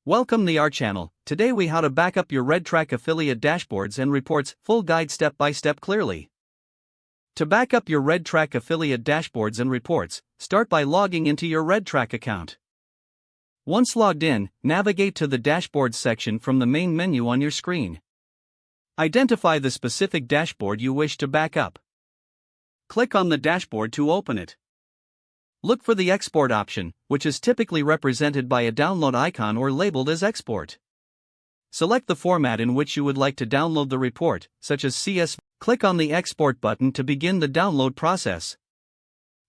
Welcome to our channel. Today we how to back up your RedTrack affiliate dashboards and reports, full guide step by step clearly. To back up your RedTrack affiliate dashboards and reports, start by logging into your RedTrack account. Once logged in, navigate to the Dashboards section from the main menu on your screen. Identify the specific dashboard you wish to back up. Click on the dashboard to open it. Look for the Export option, which is typically represented by a download icon or labeled as Export. Select the format in which you would like to download the report, such as CSV. Click on the Export button to begin the download process.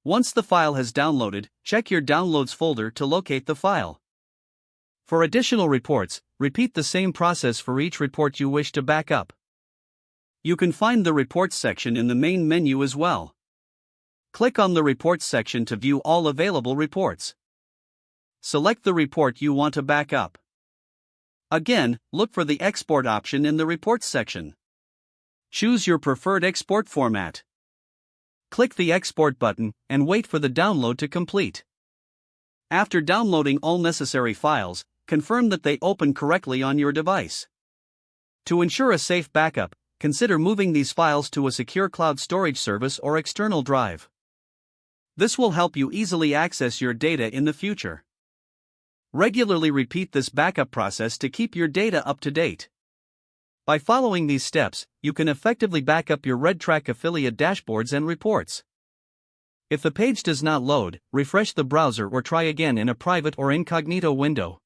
Once the file has downloaded, check your Downloads folder to locate the file. For additional reports, repeat the same process for each report you wish to back up. You can find the Reports section in the main menu as well. Click on the Reports section to view all available reports. Select the report you want to back up. Again, look for the Export option in the Reports section. Choose your preferred export format. Click the Export button and wait for the download to complete. After downloading all necessary files, confirm that they open correctly on your device. To ensure a safe backup, consider moving these files to a secure cloud storage service or external drive. This will help you easily access your data in the future. Regularly repeat this backup process to keep your data up to date. By following these steps, you can effectively back up your RedTrack affiliate dashboards and reports. If the page does not load, refresh the browser or try again in a private or incognito window.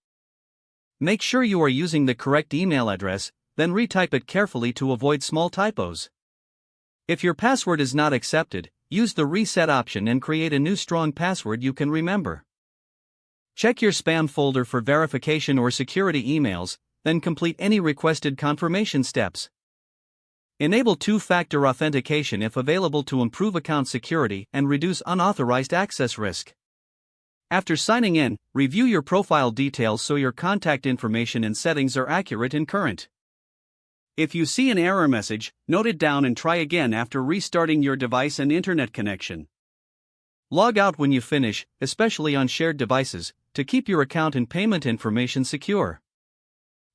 Make sure you are using the correct email address, then retype it carefully to avoid small typos. If your password is not accepted, use the Reset option and create a new strong password you can remember. Check your spam folder for verification or security emails, then complete any requested confirmation steps. Enable two-factor authentication if available to improve account security and reduce unauthorized access risk. After signing in, review your profile details so your contact information and settings are accurate and current. If you see an error message, note it down and try again after restarting your device and internet connection. Log out when you finish, especially on shared devices, to keep your account and payment information secure.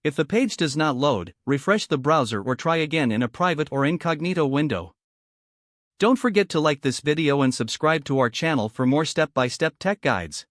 If the page does not load, refresh the browser or try again in a private or incognito window. Don't forget to like this video and subscribe to our channel for more step-by-step tech guides.